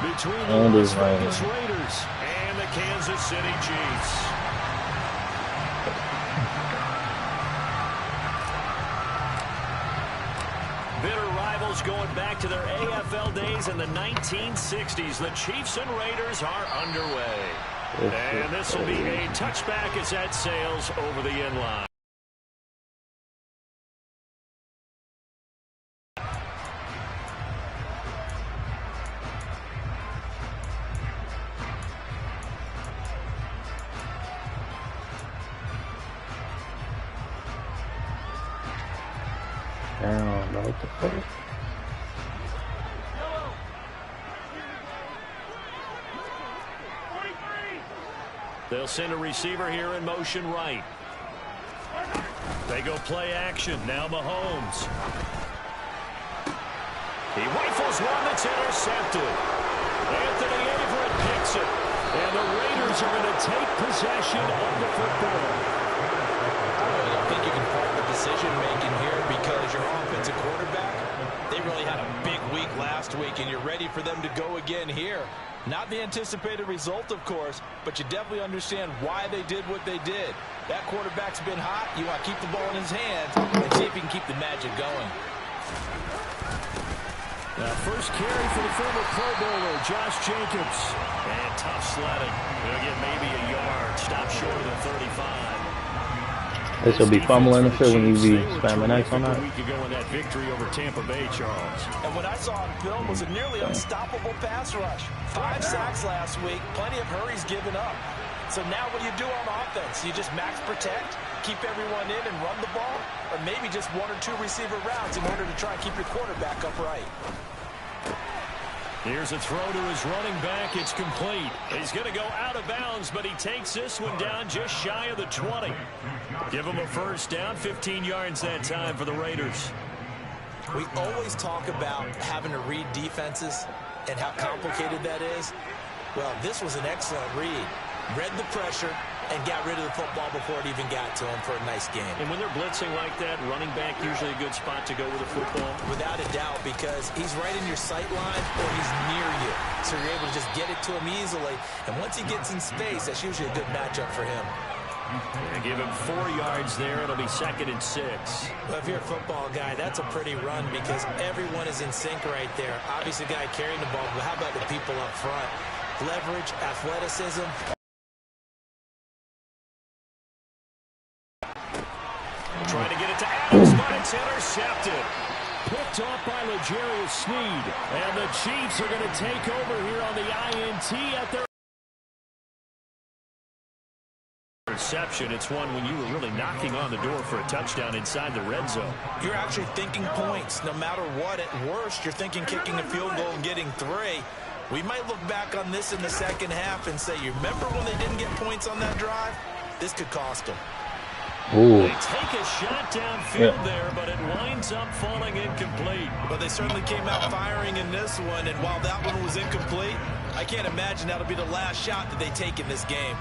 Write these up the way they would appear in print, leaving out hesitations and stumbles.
between the Las Vegas Raiders and the Kansas City Chiefs. Bitter rivals going back to their AFL days in the 1960s. The Chiefs and Raiders are underway. And this will be a touchback as that sails over the end line. What the fuck? They'll send a receiver here in motion right. They go play action. Now Mahomes. He rifles one that's intercepted. Anthony Everett picks it. And the Raiders are going to take possession of the football. I don't think you can fault the decision-making here because your offensive quarterback, they really had a big week last week, and you're ready for them to go again here. Not the anticipated result, of course, but you definitely understand why they did what they did. That quarterback's been hot. You want to keep the ball in his hands and see if he can keep the magic going. First carry for the former Pro Bowler, Josh Jacobs. And tough sledding. He'll get maybe a yard. Stop short of the 35. This will be fumbling the field when you be spamming X on that. A week ago in that victory over Tampa Bay, Charles. And what I saw on film was a nearly unstoppable pass rush. 5 sacks last week, plenty of hurries given up. So now what do you do on offense? You just max protect, keep everyone in and run the ball, or maybe just 1 or 2 receiver routes in order to try and keep your quarterback upright. Here's a throw to his running back. It's complete. He's going to go out of bounds, but he takes this one down just shy of the 20. Give him a first down, 15 yards that time for the Raiders. We always talk about having to read defenses and how complicated that is. Well, this was an excellent read. Read the pressure and got rid of the football before it even got to him for a nice game. And when they're blitzing like that, running back usually a good spot to go with the football? Without a doubt, because he's right in your sight line or he's near you. So you're able to just get it to him easily. And once he gets in space, that's usually a good matchup for him. And give him 4 yards there. It'll be 2nd and 6. Well, if you're a football guy, that's a pretty run because everyone is in sync right there. Obviously, the guy carrying the ball, but how about the people up front? Leverage, athleticism. Trying to get it to Adams, but it's intercepted. Picked off by L'Jarius Sneed. And the Chiefs are going to take over here on the INT at their reception. It's one when you were really knocking on the door for a touchdown inside the red zone. You're actually thinking points. No matter what, at worst, you're thinking kicking a field goal and getting 3. We might look back on this in the second half and say, you remember when they didn't get points on that drive? This could cost them. Ooh. They take a shot downfield there, but it winds up falling incomplete. But they certainly came out firing in this one, and while that one was incomplete, I can't imagine that'll be the last shot that they take in this game.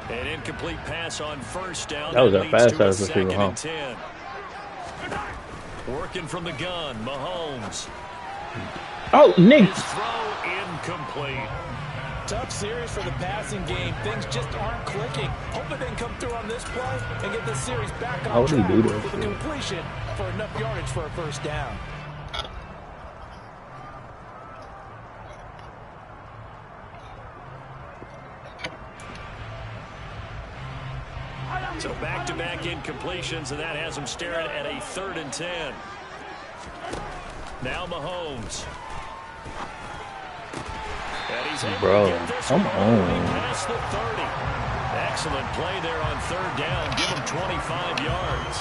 An incomplete pass on first down. That was a fast ass receiver, 2nd huh? and 10. Working from the gun, Mahomes. Oh, Nick. His throw incomplete. Tough series for the passing game. Things just aren't clicking. Hoping they can come through on this play and get this series back on track with a completion for enough yardage for a first down. So back-to-back incompletions, and that has him staring at a 3rd and 10. Now Mahomes. And he's able to get this one past the 30. Excellent play there on 3rd down. Give him 25 yards.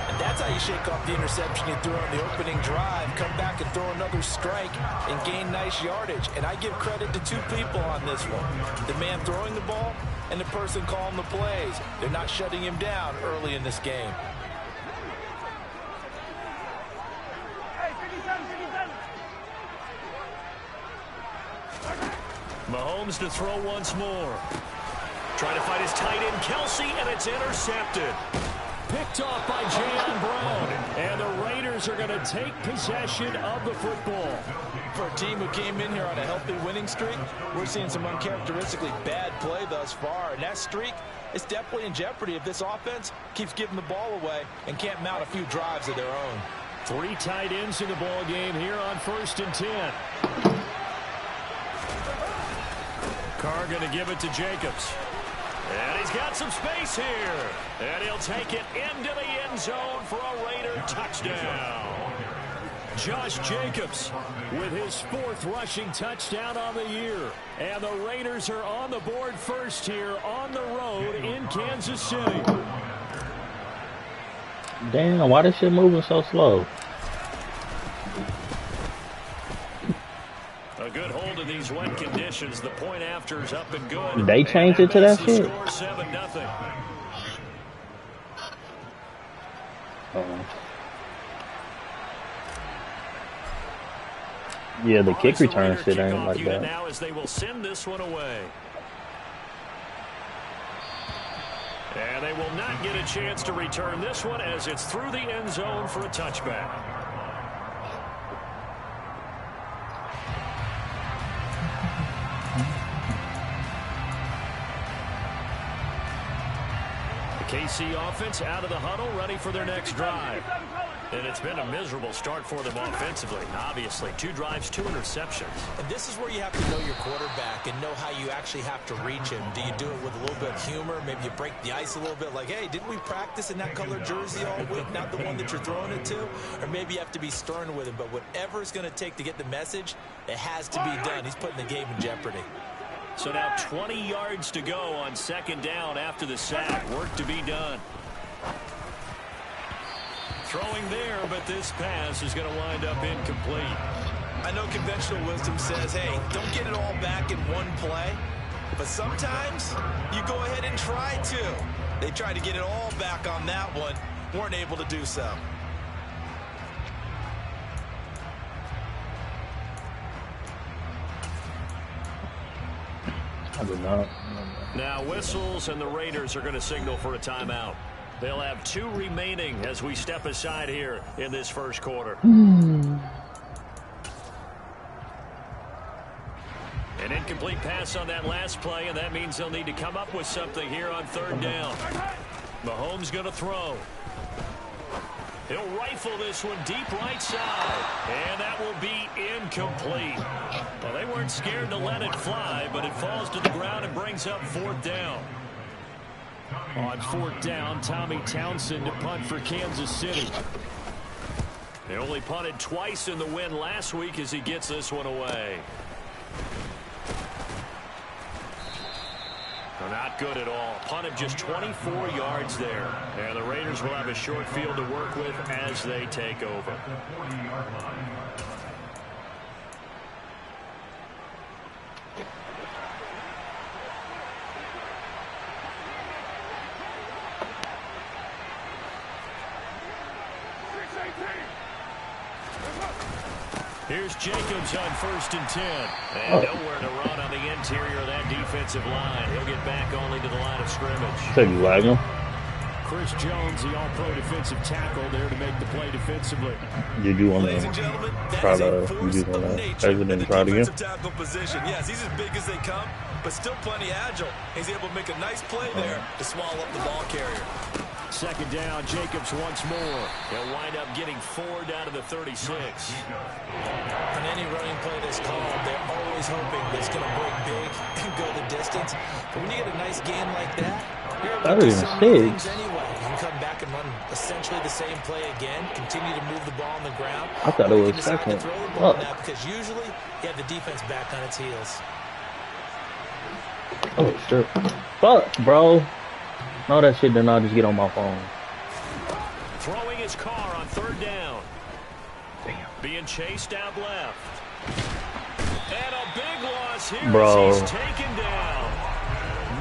And that's how you shake off the interception you threw on the opening drive. Come back and throw another strike and gain nice yardage. And I give credit to 2 people on this one. The man throwing the ball and the person calling the plays. They're not shutting him down early in this game. Mahomes to throw once more. Trying to find his tight end, Kelsey, and it's intercepted. Picked off by J.on. Brown. And the Raiders Raiders are going to take possession of the football. For a team who came in here on a healthy winning streak, we're seeing some uncharacteristically bad play thus far. And that streak is definitely in jeopardy if this offense keeps giving the ball away and can't mount a few drives of their own. 3 tight ends in the ball game here on 1st and 10. Carr going to give it to Jacobs. And he's got some space here. And he'll take it into the end zone for a Raider touchdown. Josh Jacobs with his 4th rushing touchdown on the year. And the Raiders are on the board first here on the road in Kansas City. Damn, why this shit moving so slow? A good hold in these wet conditions. The point after is up and good. They changed it to that shit? Score 7-0. Yeah, the kick return shit ain't like that. Now as they will send this one away. And they will not get a chance to return this one as it's through the end zone for a touchback. KC offense out of the huddle, ready for their next drive. And it's been a miserable start for them offensively. Obviously, 2 drives, 2 interceptions. And this is where you have to know your quarterback and know how you actually have to reach him. Do you do it with a little bit of humor? Maybe you break the ice a little bit like, hey, didn't we practice in that color jersey all week, not the one that you're throwing it to? Or maybe you have to be stern with him. But whatever it's going to take to get the message, it has to be done. He's putting the game in jeopardy. So now 20 yards to go on 2nd down after the sack. Work to be done. Throwing there, but this pass is going to wind up incomplete. I know conventional wisdom says, hey, don't get it all back in one play. But sometimes you go ahead and try to. They tried to get it all back on that one. Weren't able to do so. I did not. Now whistles, and the Raiders are going to signal for a timeout. They'll have 2 remaining as we step aside here in this first quarter. An incomplete pass on that last play, and that means they'll need to come up with something here on 3rd down. Mahomes going to throw. He'll rifle this one deep right side, and that will be incomplete. Well, they weren't scared to let it fly, but it falls to the ground and brings up 4th down. On 4th down, Tommy Townsend to punt for Kansas City. They only punted twice in the win last week as he gets this one away. They're not good at all. Punt of just 24 yards there. And the Raiders will have a short field to work with as they take over. Here's Jacobs on 1st and 10. And nowhere to run on the interior of that defensive line. He'll get back only to the line of scrimmage. Take you lag him. Chris Jones, the all-pro defensive tackle, there to make the play defensively. Did you want to try to President try it again? Tackle position. Yes, he's as big as they come, but still plenty agile. He's able to make a nice play there to swallow up the ball carrier. 2nd down, Jacobs once more. He'll wind up getting 4 down to the 36. On any running play that's called, they're always hoping that it's going to break big and go the distance. But when you get a nice gain like that, you're able to do so many things anyway. You can come back and run essentially the same play again, continue to move the ball on the ground. I thought it was second. Throw the ball now because usually you have the defense back on its heels. Oh, sure. Fuck, bro. No, that shit did not just get on my phone. Throwing his car on 3rd down. Damn. Being chased out left. And a big loss here Bro. as he's taken down.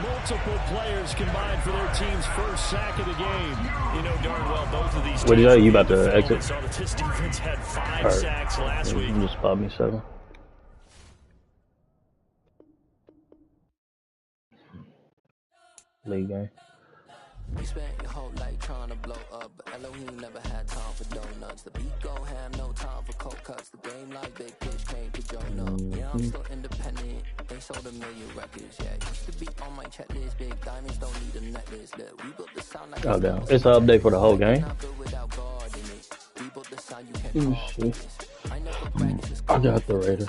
Multiple players combined for their team's first sack of the game. You know darn well both of these teams. What are you about to exit? Saw that this defense had 5 sacks last week. You just spot me 7. League game. You spent your whole life trying to blow up, but Elohim never had time for donuts. The beat go ham, no time for cold cuts. The game like big fish came to join up. Yeah, I'm still independent. They sold 1 million records. Yeah, used to be on my checklist. Big diamonds don't need a necklace. Look, we built the sound like Oh damn! It's an update for the whole game. We built the sound you can't. I got the Raiders.